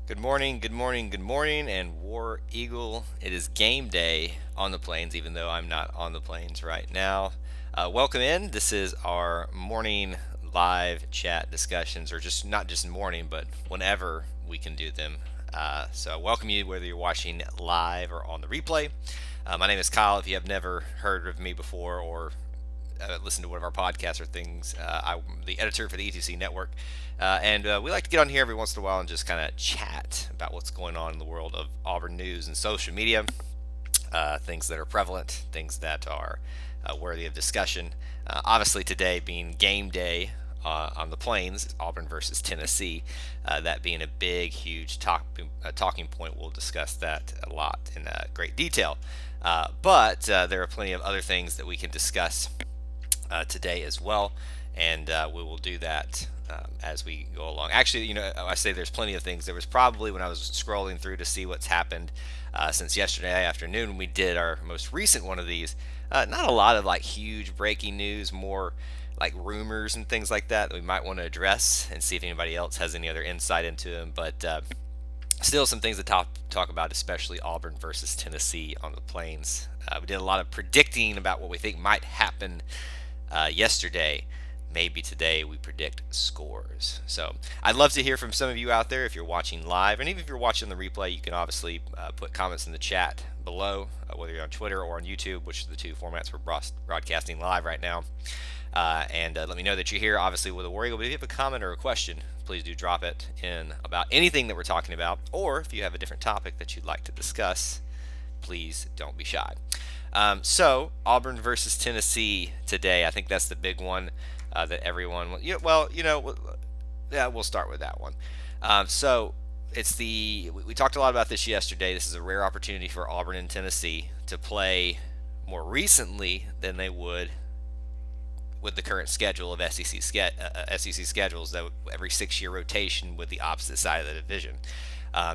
Good morning, good morning, good morning, and War Eagle. It is game day on the plains, even though I'm not on the plains right now. Welcome in. This is our morning live chat discussions, or just not just morning, but whenever we can do them. So, welcome you whether you're watching live or on the replay. My name is Kyle. If you have never heard of me before or listen to one of our podcasts or things. I'm the editor for the E2C network, and we like to get on here every once in a while and just kind of chat about what's going on in the world of Auburn news and social media, things that are prevalent, things that are worthy of discussion. Obviously, today being game day on the plains, Auburn versus Tennessee, that being a big, huge talking point. We'll discuss that a lot in great detail. But there are plenty of other things that we can discuss today as well, and we will do that as we go along. Actually, I say there's plenty of things. There was probably when I was scrolling through to see what's happened since yesterday afternoon when we did our most recent one of these. Not a lot of like huge breaking news, more like rumors and things like that we might want to address and see if anybody else has any other insight into them. But still, some things to talk about, especially Auburn versus Tennessee on the plains. We did a lot of predicting about what we think might happen yesterday. Maybe today we predict scores. So I'd love to hear from some of you out there if you're watching live, and even if you're watching the replay, you can obviously put comments in the chat below, whether you're on Twitter or on YouTube, which are the two formats we're broadcasting live right now. And let me know that you're here, obviously, with a War Eagle. But if you have a comment or a question, please do drop it in about anything that we're talking about, or if you have a different topic that you'd like to discuss, please don't be shy. So Auburn versus Tennessee today. I think that's the big one that everyone. Yeah, we'll start with that one. So it's we talked a lot about this yesterday. This is a rare opportunity for Auburn and Tennessee to play more recently than they would with the current schedule of SEC schedules, that every 6-year rotation with the opposite side of the division.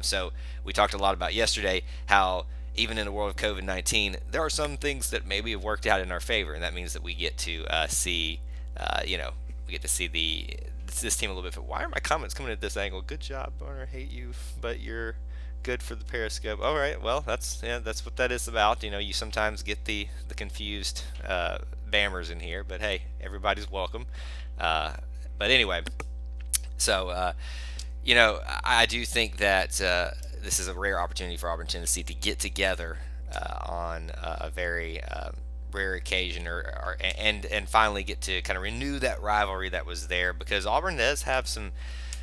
So we talked a lot about yesterday how even in the world of COVID-19, there are some things that maybe have worked out in our favor, and that means that we get to see, we get to see this team a little bit. Why are my comments coming at this angle? Good job, Barner. Hate you, but you're good for the Periscope. All right, well, that's what that is about. You sometimes get the confused bammers in here, but hey, everybody's welcome. But anyway, so I do think that this is a rare opportunity for Auburn, Tennessee to get together on a very rare occasion, and finally get to kind of renew that rivalry that was there, because Auburn does have some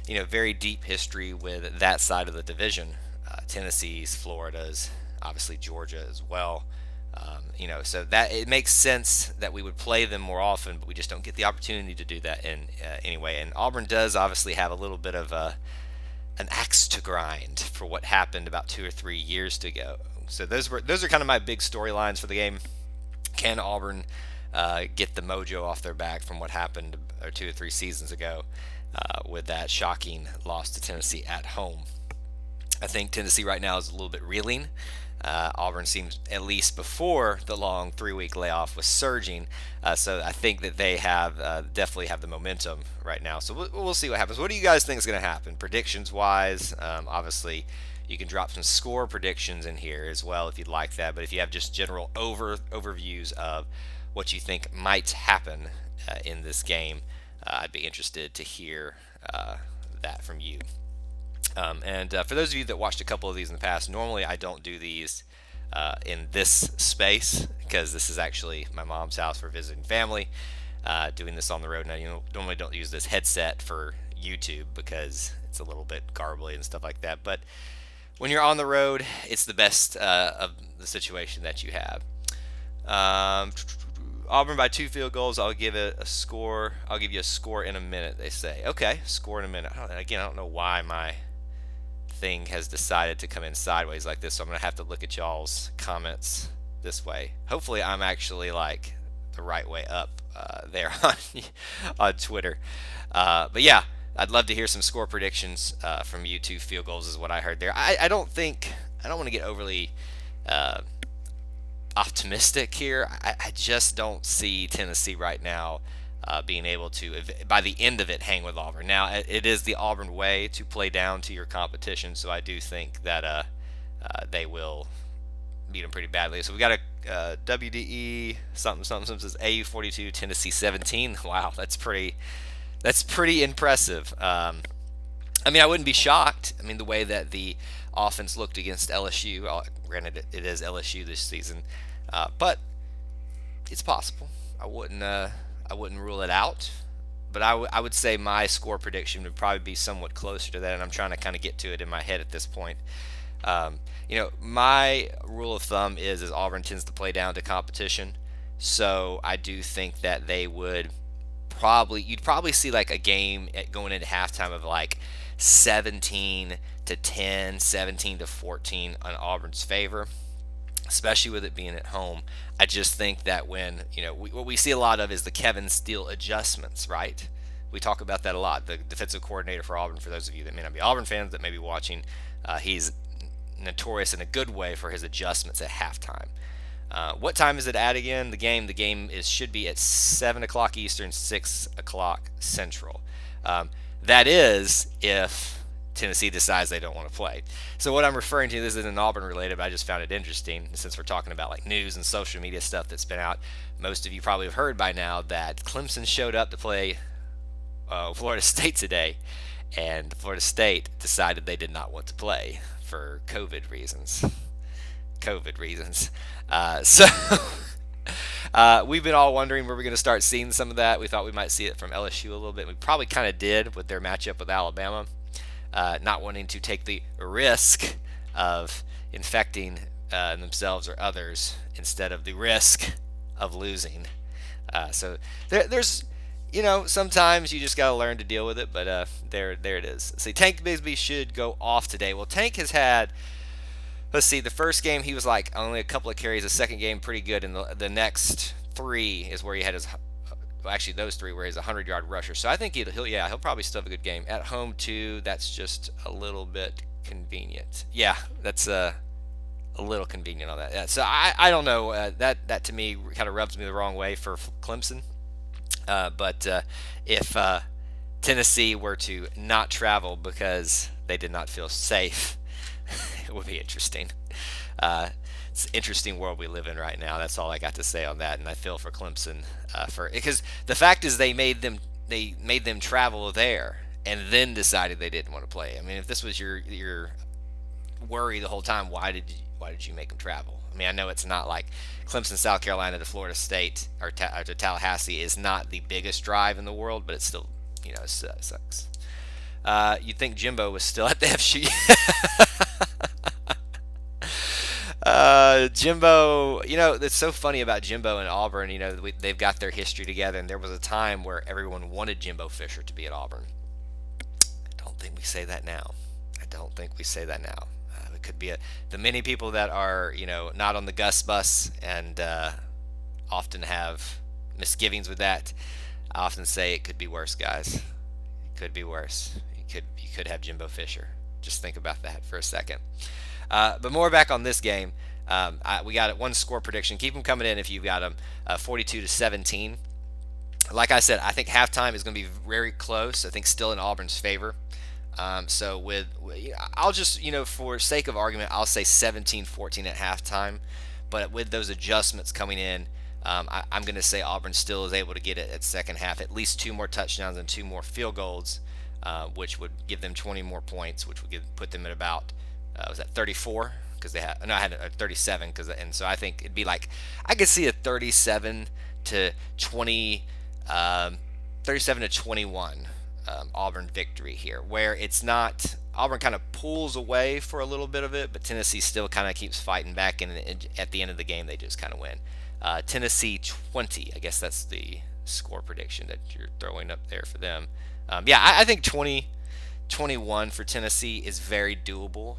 very deep history with that side of the division. Tennessee's, Florida's, obviously Georgia as well. So that it makes sense that we would play them more often, but we just don't get the opportunity to do that in anyway. And Auburn does obviously have a little bit of an axe to grind for what happened about 2 or 3 years ago. So those are kind of my big storylines for the game. Can Auburn get the mojo off their back from what happened 2 or 3 seasons ago with that shocking loss to Tennessee at home? I think Tennessee right now is a little bit reeling. Auburn seems, at least before the long 3-week layoff, was surging. So I think that they have definitely have the momentum right now. So we'll see what happens. What do you guys think is going to happen, predictions wise? Obviously, you can drop some score predictions in here as well if you'd like that. But if you have just general overviews of what you think might happen in this game, I'd be interested to hear that from you. And for those of you that watched a couple of these in the past, normally I don't do these in this space, because this is actually my mom's house for visiting family. Doing this on the road now, normally don't use this headset for YouTube because it's a little bit garbly and stuff like that. But when you're on the road, it's the best of the situation that you have. Auburn by 2 field goals. I'll give it a score. I'll give you a score in a minute, they say. Okay, score in a minute. I don't know why my thing has decided to come in sideways like this, so I'm going to have to look at y'all's comments this way. Hopefully I'm actually like the right way up there on Twitter. But yeah, I'd love to hear some score predictions from you. 2 field goals is what I heard there. I don't want to get overly optimistic here. I just don't see Tennessee right now being able to, by the end of it, hang with Auburn. Now, it is the Auburn way to play down to your competition, so I do think that they will beat them pretty badly. So we got a WDE something something something says AU 42, Tennessee 17. Wow, that's pretty impressive. I mean, I wouldn't be shocked. I mean, the way that the offense looked against LSU. Granted, it is LSU this season, but it's possible. I wouldn't rule it out. But I would say my score prediction would probably be somewhat closer to that, and I'm trying to kind of get to it in my head at this point. My rule of thumb is Auburn tends to play down to competition, so I do think that they would you'd probably see like a game going into halftime of like 17 to 10, 17 to 14 on Auburn's favor, especially with it being at home. I just think that when, what we see a lot of is the Kevin Steele adjustments, right? We talk about that a lot. The defensive coordinator for Auburn, for those of you that may not be Auburn fans that may be watching, he's notorious in a good way for his adjustments at halftime. What time is it at again? The game should be at 7 o'clock Eastern, 6 o'clock Central. That is if Tennessee decides they don't want to play. So what I'm referring to, this isn't Auburn related, but I just found it interesting since we're talking about like news and social media stuff that's been out. Most of you probably have heard by now that Clemson showed up to play Florida State today, and Florida State decided they did not want to play for COVID reasons. So we've been all wondering where we're going to start seeing some of that. We thought we might see it from LSU a little bit. We probably kind of did with their matchup with Alabama, not wanting to take the risk of infecting themselves or others instead of the risk of losing. So there's, sometimes you just got to learn to deal with it. But there it is. See, Tank Busby should go off today. Well, Tank has had. Let's see, the first game he was like only a couple of carries. The second game pretty good, and the next three is where he had his, actually those three where he's a 100-yard rusher. So I think he'll probably still have a good game at home too. That's just a little bit convenient. Yeah, that's a little convenient on that. Yeah, so I don't know. That to me kind of rubs me the wrong way for Clemson. But if Tennessee were to not travel because they did not feel safe, it would be interesting. It's an interesting world we live in right now. That's all I got to say on that. And I feel for Clemson because the fact is they made them travel there and then decided they didn't want to play. I mean, if this was your worry the whole time, why did you make them travel? I mean, I know it's not like Clemson, South Carolina to Florida State or to Tallahassee is not the biggest drive in the world, but it's still, it sucks. You'd think Jimbo was still at the FSU. Jimbo, it's so funny about Jimbo and Auburn. They've got their history together, and there was a time where everyone wanted Jimbo Fisher to be at Auburn. I don't think we say that now. It could be the many people that are, not on the Gus bus and often have misgivings with that. I often say it could be worse, guys. It could be worse. You could have Jimbo Fisher. Just think about that for a second. But more back on this game. We got one score prediction. Keep them coming in if you've got them. 42-17. Like I said, I think halftime is going to be very close. I think still in Auburn's favor. So I'll just, for sake of argument, I'll say 17-14 at halftime. But with those adjustments coming in, I'm going to say Auburn still is able to get it at second half. At least 2 more touchdowns and 2 more field goals, which would give them 20 more points, which would put them at about, was that 34? Because I had a 37. And so I think it'd be like, I could see a 37 to 21 Auburn victory here, where it's not, Auburn kind of pulls away for a little bit of it, but Tennessee still kind of keeps fighting back, and at the end of the game they just kind of win. Tennessee 20, I guess that's the score prediction that you're throwing up there for them. I think 20-21 for Tennessee is very doable,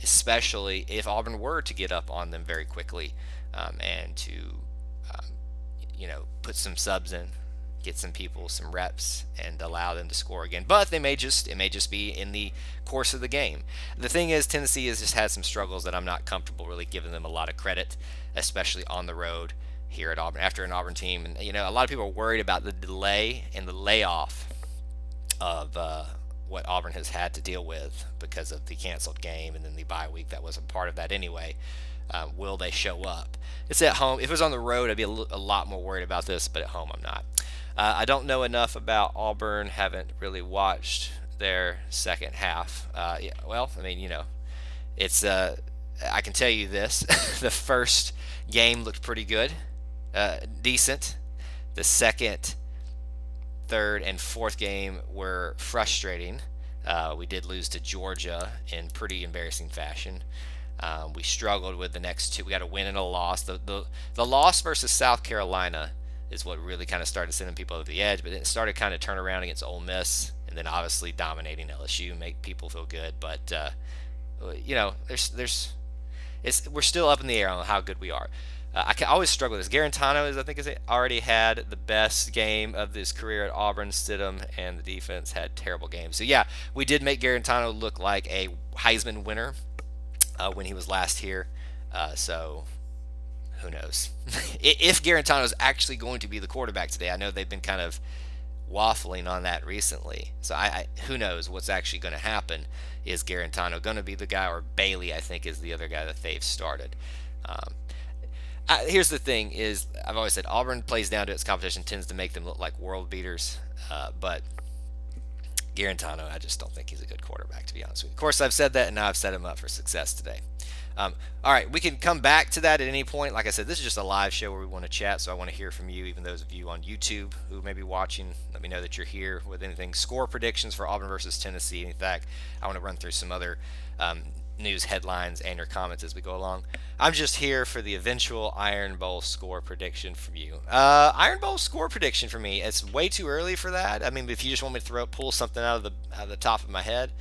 especially if Auburn were to get up on them very quickly and to put some subs in, get some people some reps, and allow them to score again. But it may just be in the course of the game. The thing is, Tennessee has just had some struggles that I'm not comfortable really giving them a lot of credit, especially on the road. here at Auburn after an Auburn team. And a lot of people are worried about the delay and the layoff of what Auburn has had to deal with because of the canceled game and then the bye week that wasn't part of that anyway. Will they show up? It's at home. If it was on the road, I'd be a lot more worried about this, but at home, I'm not. I don't know enough about Auburn. Haven't really watched their second half. Yeah, well, I mean, it's. I can tell you this: the first game looked pretty good, decent. The second, third, and fourth game were frustrating. We did lose to Georgia in pretty embarrassing fashion. We struggled with the next two. We got a win and a loss. The loss versus South Carolina is what really kind of started sending people over the edge. But it started kind of turn around against Ole Miss, and then obviously dominating LSU make people feel good. But we're still up in the air on how good we are. I can always struggle with this. Garantano has already had the best game of his career at Auburn. Stidham and the defense had terrible games. So yeah, we did make Garantano look like a Heisman winner when he was last here. So who knows? If Garantano is actually going to be the quarterback today, I know they've been kind of waffling on that recently. So who knows what's actually going to happen? Is Garantano going to be the guy, or Bailey? I think is the other guy that they've started. Here's the thing: is I've always said Auburn plays down to its competition, tends to make them look like world beaters, but Garantano, I just don't think he's a good quarterback, to be honest with you. Of course, I've said that, and now I've set him up for success today. All right, we can come back to that at any point. Like I said, this is just a live show where we want to chat, so I want to hear from you, even those of you on YouTube who may be watching. Let me know that you're here with anything. Score predictions for Auburn versus Tennessee. In fact, I want to run through some other news headlines and your comments as we go along. I'm just here for the eventual Iron Bowl score prediction from you. Iron Bowl score prediction for me, it's way too early for that. I mean, if you just want me to pull something out of the top of my head.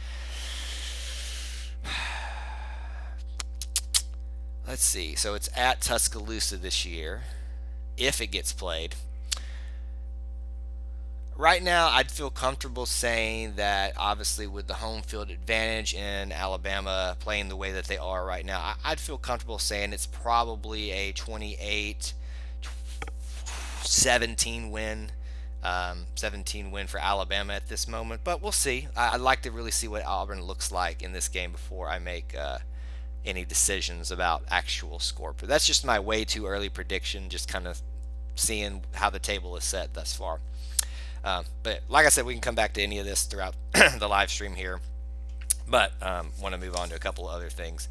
Let's see. So it's at Tuscaloosa this year, if it gets played. Right now, I'd feel comfortable saying that, obviously, with the home field advantage in Alabama playing the way that they are right now, I'd feel comfortable saying it's probably a 28-17 win. 17 win for Alabama at this moment, but we'll see. I'd like to really see what Auburn looks like in this game before I make any decisions about actual score. But that's just my way too early prediction, just kind of seeing how the table is set thus far. But like I said, we can come back to any of this throughout the live stream here. But want to move on to a couple of other things.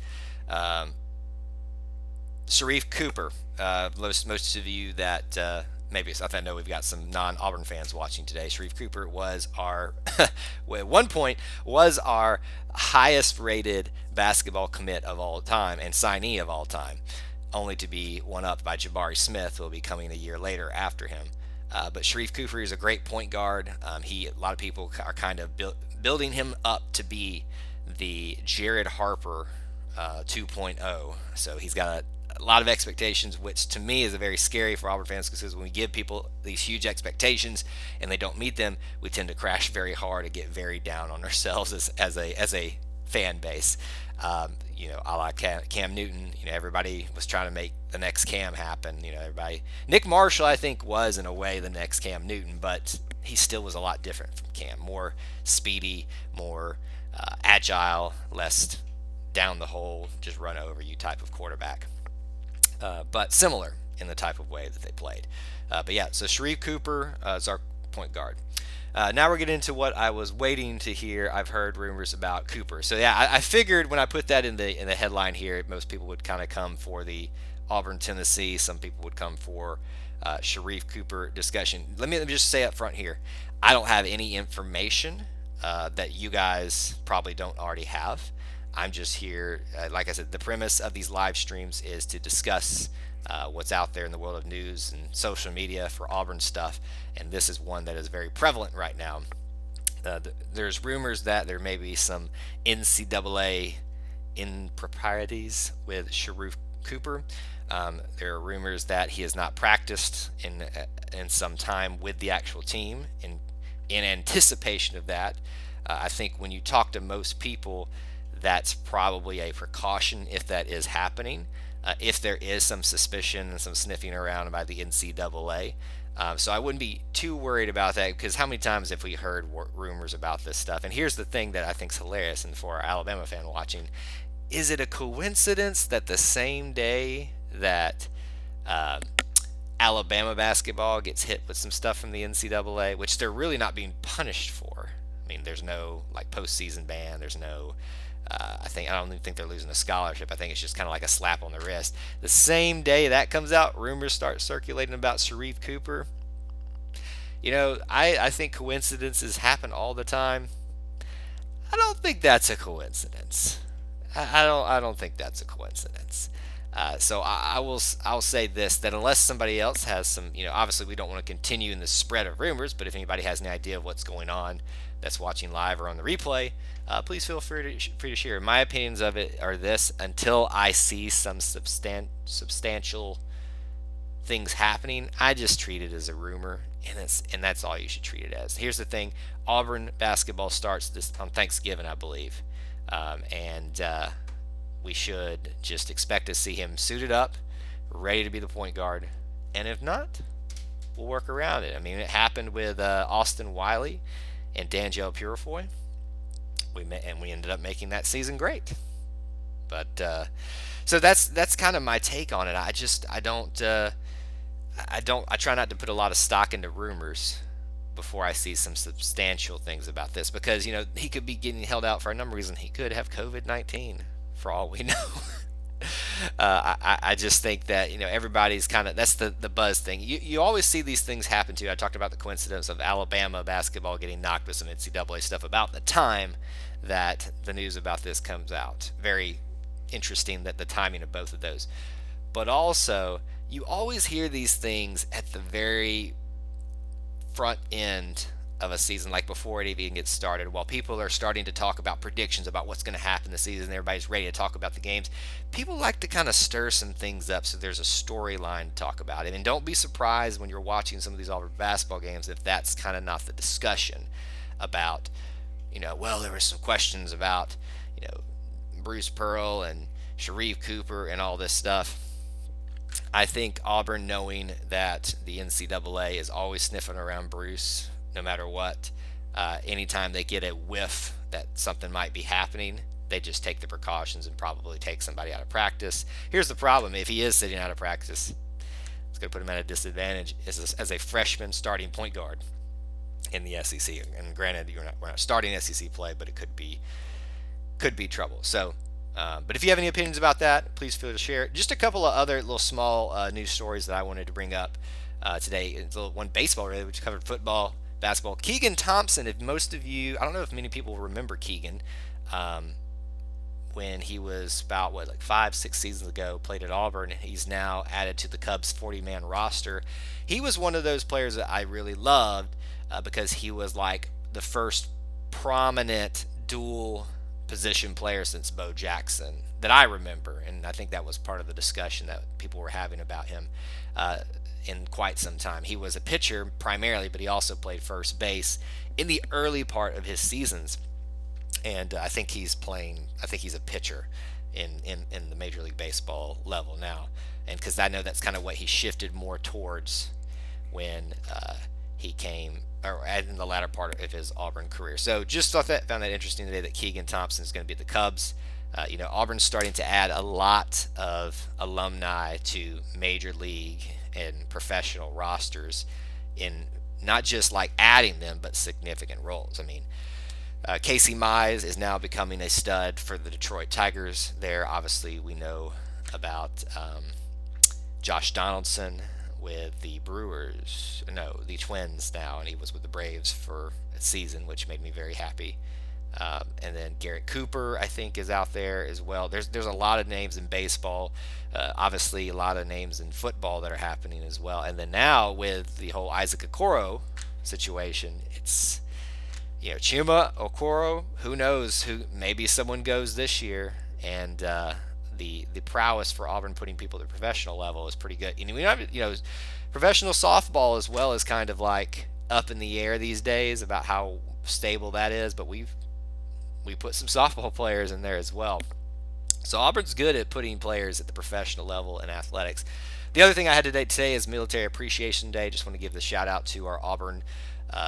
Sharife Cooper, most of you that maybe I know we've got some non-Auburn fans watching today. Sharife Cooper was at one point was our highest rated basketball commit of all time and signee of all time, only to be one up by Jabari Smith, who will be coming a year later after him. But Sharife Cooper is a great point guard. A lot of people are kind of building him up to be the Jared Harper 2.0. So he's got a lot of expectations, which to me is very scary for Auburn fans, because when we give people these huge expectations and they don't meet them, we tend to crash very hard and get very down on ourselves as a fan base. A la Cam Newton, everybody was trying to make the next Cam happen. Nick Marshall, I think, was in a way the next Cam Newton, but he still was a lot different from Cam. More speedy, more agile, less down the hole, just run over you type of quarterback. But similar in the type of way that they played. But yeah, so Sharife Cooper is our point guard. Now we're getting into what I was waiting to hear. I've heard rumors about Cooper. So yeah, I figured when I put that in the headline here, most people would kind of come for the Auburn, Tennessee. Some people would come for Sharife Cooper discussion. Let me just say up front here, I don't have any information that you guys probably don't already have. I'm just here, like I said, the premise of these live streams is to discuss what's out there in the world of news and social media for Auburn stuff, and this is one that is very prevalent right now. There's rumors that there may be some NCAA improprieties with Sharife Cooper. There are rumors that he has not practiced in some time with the actual team. In anticipation of that, I think when you talk to most people, that's probably a precaution if that is happening. if there is some suspicion and some sniffing around by the NCAA. So I wouldn't be too worried about that, because how many times have we heard rumors about this stuff? And here's the thing that I think is hilarious, and for our Alabama fan watching, is it a coincidence that the same day that uh, Alabama basketball gets hit with some stuff from the NCAA, which they're really not being punished for? I mean, there's no like postseason ban. There's no. I don't even think they're losing a scholarship. I think it's just kind of like a slap on the wrist. The same day that comes out, rumors start circulating about Sharife Cooper. I think coincidences happen all the time. I don't think that's a coincidence. I don't think that's a coincidence. So I'll say this, that unless somebody else has some, obviously we don't want to continue in the spread of rumors, but if anybody has any idea of what's going on that's watching live or on the replay, please feel free to share. My opinions of it are this: until I see some substantial things happening, I just treat it as a rumor, and that's all you should treat it as. Here's the thing: Auburn basketball starts this on Thanksgiving, I believe, and we should just expect to see him suited up, ready to be the point guard. And if not, we'll work around it. I mean, it happened with Austin Wiley and D'Angelo Purifoy. We ended up making that season great. But so that's kind of my take on it. I try not to put a lot of stock into rumors before I see some substantial things about this, because he could be getting held out for a number of reasons. He could have COVID-19 for all we know. I just think that everybody's kind of, that's the buzz thing. You always see these things happen too. I talked about the coincidence of Alabama basketball getting knocked with some NCAA stuff about the time that the news about this comes out. Very interesting that the timing of both of those. But also, you always hear these things at the very front end of a season, like before it even gets started, while people are starting to talk about predictions about what's going to happen this season. Everybody's ready to talk about the games. People like to kind of stir some things up so there's a storyline to talk about it. And don't be surprised when you're watching some of these Auburn basketball games if that's kind of not the discussion about, well, there were some questions about, Bruce Pearl and Sharife Cooper and all this stuff. I think Auburn, knowing that the NCAA is always sniffing around Bruce no matter what, anytime they get a whiff that something might be happening, they just take the precautions and probably take somebody out of practice. Here's the problem: if he is sitting out of practice, it's going to put him at a disadvantage as a freshman starting point guard in the SEC. And granted, we're not starting SEC play, but it could be trouble. So. But if you have any opinions about that, please feel to share it. Just a couple of other little small news stories that I wanted to bring up today. It's one baseball, really, which covered football, basketball. Keegan Thompson, if most of you, I don't know if many people remember Keegan, when he was about, like 5-6 seasons ago, played at Auburn. He's now added to the Cubs 40-man roster. He was one of those players that I really loved because he was like the first prominent dual position player since Bo Jackson that I remember, and I think that was part of the discussion that people were having about him in quite some time. He was a pitcher primarily, but he also played first base in the early part of his seasons, and I think he's a pitcher in the Major League Baseball level now, and because I know that's kind of what he shifted more towards when he came, or in the latter part of his Auburn career. So just found that interesting today that Keegan Thompson is going to be at the Cubs. Auburn's starting to add a lot of alumni to Major League and professional rosters, in not just like adding them, but significant roles. I mean, Casey Mize is now becoming a stud for the Detroit Tigers. There, obviously, we know about Josh Donaldson with the the Twins now, and he was with the Braves for a season, which made me very happy. And then Garrett Cooper, I think, is out there as well. There's a lot of names in baseball, obviously a lot of names in football that are happening as well. And then now with the whole Isaac Okoro situation, it's Chuma Okoro. Who knows? Maybe someone goes this year, and the prowess for Auburn putting people at the professional level is pretty good. Professional softball as well is kind of like up in the air these days about how stable that is, but we put some softball players in there as well. So Auburn's good at putting players at the professional level in athletics. The other thing I had today is Military Appreciation Day. Just want to give the shout out to our Auburn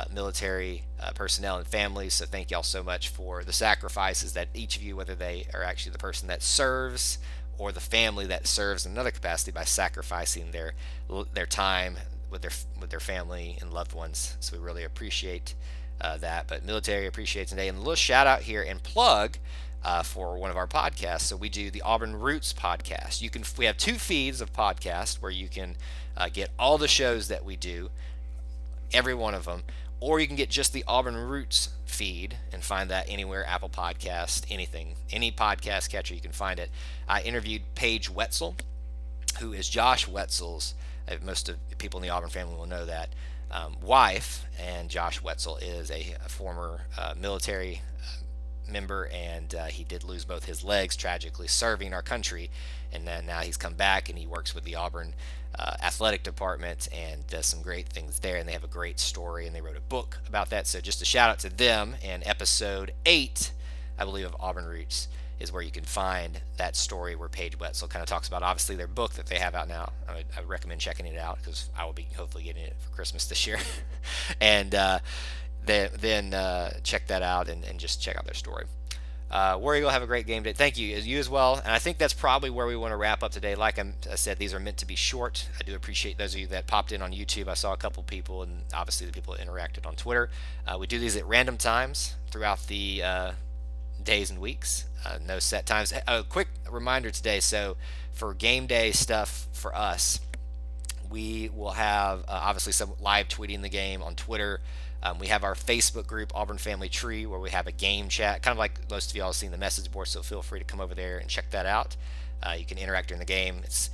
military personnel and families. So thank y'all so much for the sacrifices that each of you, whether they are actually the person that serves or the family that serves in another capacity, by sacrificing their time with their family and loved ones. So we really appreciate that. But Military Appreciation Day, and a little shout out here and plug for one of our podcasts. So we do the Auburn Roots podcast. We have 2 feeds of podcasts where you can get all the shows that we do, every one of them, or you can get just the Auburn Roots feed and find that anywhere, Apple Podcast, anything, any podcast catcher, you can find it. I interviewed Paige Wetzel, who is Josh Wetzel's, most of the people in the Auburn family will know that, wife, and Josh Wetzel is a former military member, and he did lose both his legs tragically serving our country, and then now he's come back and he works with the Auburn athletic department and does some great things there, and they have a great story, and they wrote a book about that. So just a shout out to them. And episode 8, I believe, of Auburn Roots is where you can find that story where Paige Wetzel kind of talks about, obviously, their book that they have out now. I would recommend checking it out because I will be hopefully getting it for Christmas this year. And then check that out and just check out their story. War Eagle, have a great game day. Thank you. You as well. And I think that's probably where we want to wrap up today. Like I said, these are meant to be short. I do appreciate those of you that popped in on YouTube. I saw a couple people, and obviously the people that interacted on Twitter. We do these at random times throughout the days and weeks. No set times. A quick reminder today. So for game day stuff for us, we will have obviously some live tweeting the game on Twitter. We have our Facebook group, Auburn Family Tree, where we have a game chat, kind of like most of y'all have seen the message board, so feel free to come over there and check that out. You can interact during the game. It's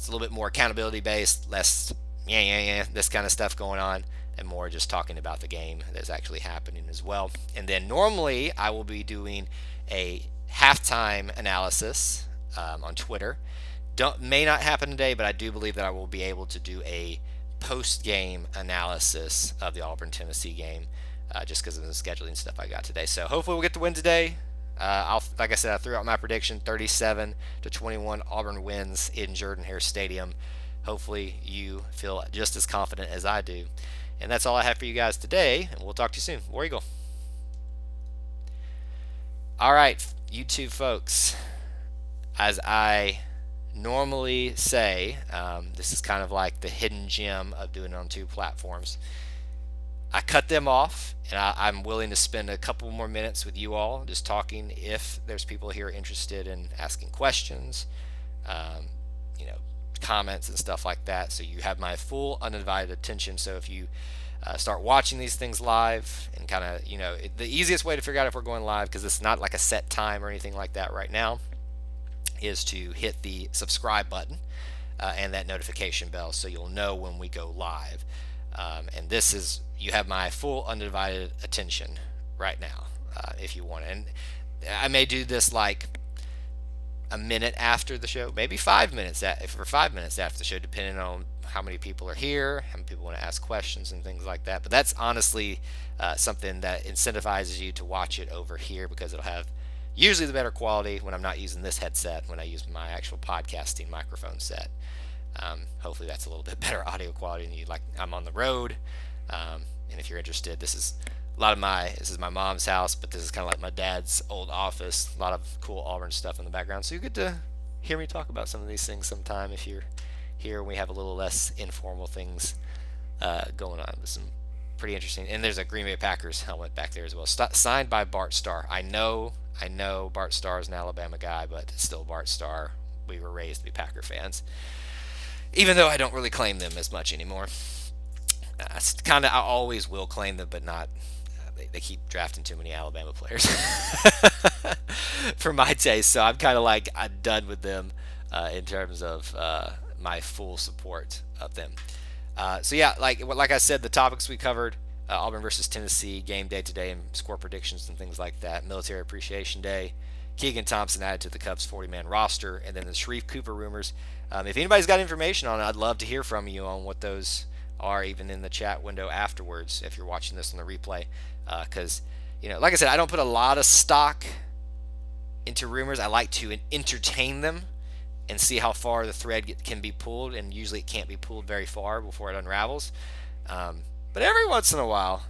a little bit more accountability based, less this kind of stuff going on, and more just talking about the game that's actually happening as well. And then normally I will be doing a halftime analysis on Twitter. May not happen today, but I do believe that I will be able to do a post-game analysis of the Auburn-Tennessee game, just because of the scheduling stuff I got today. So hopefully we'll get the win today. Like I said, I threw out my prediction, 37-21 Auburn wins in Jordan-Hare Stadium. Hopefully you feel just as confident as I do. And that's all I have for you guys today, and we'll talk to you soon. War Eagle. All right, YouTube folks, as I normally say, this is kind of like the hidden gem of doing it on 2 platforms. I cut them off, and I'm willing to spend a couple more minutes with you all just talking if there's people here interested in asking questions, comments and stuff like that. So you have my full undivided attention. So if you start watching these things live, and kind of, the easiest way to figure out if we're going live, because it's not like a set time or anything like that right now, is to hit the subscribe button and that notification bell, so you'll know when we go live. And you have my full undivided attention right now, if you want. And I may do this like a minute after the show, maybe 5 minutes for 5 minutes after the show, depending on how many people are here, how many people want to ask questions and things like that. But that's honestly something that incentivizes you to watch it over here, because it'll have usually the better quality when I'm not using this headset, when I use my actual podcasting microphone set. Hopefully that's a little bit better audio quality than you like. I'm on the road, and if you're interested, this is my mom's house, but this is kind of like my dad's old office. A lot of cool Auburn stuff in the background, so you get to hear me talk about some of these things sometime if you're here. We have a little less informal things going on, with some pretty interesting. And there's a Green Bay Packers helmet back there as well, signed by Bart Starr. I know Bart Starr is an Alabama guy, but still Bart Starr. We were raised to be Packer fans, even though I don't really claim them as much anymore. I always will claim them, but not. They keep drafting too many Alabama players for my taste, so I'm kind of like, I'm done with them in terms of my full support of them. So yeah, like I said, the topics we covered: Auburn versus Tennessee, game day today, and score predictions and things like that. Military Appreciation Day, Keegan Thompson added to the Cubs 40-man roster, and then the Sharife Cooper rumors. If anybody's got information on it, I'd love to hear from you on what those are, even in the chat window afterwards, if you're watching this on the replay. Because, like I said, I don't put a lot of stock into rumors. I like to entertain them and see how far the thread can be pulled, and usually it can't be pulled very far before it unravels. But every once in a while,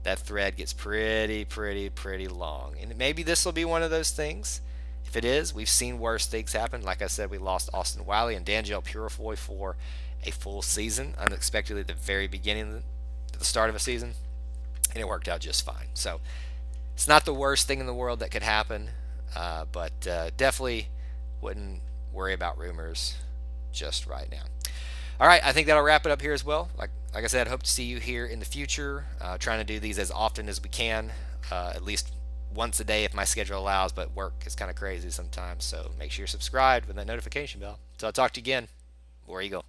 that thread gets pretty long. And maybe this will be one of those things. If it is, we've seen worse things happen. Like I said, we lost Austin Wiley and D'Angelo Purifoy for a full season unexpectedly at the very beginning, at the start of a season, and it worked out just fine. So it's not the worst thing in the world that could happen, but definitely wouldn't worry about rumors just right now. All right, I think that'll wrap it up here as well. Like I said, hope to see you here in the future. Trying to do these as often as we can, at least once a day if my schedule allows, but work is kind of crazy sometimes. So make sure you're subscribed with that notification bell. So I'll talk to you again. War Eagle.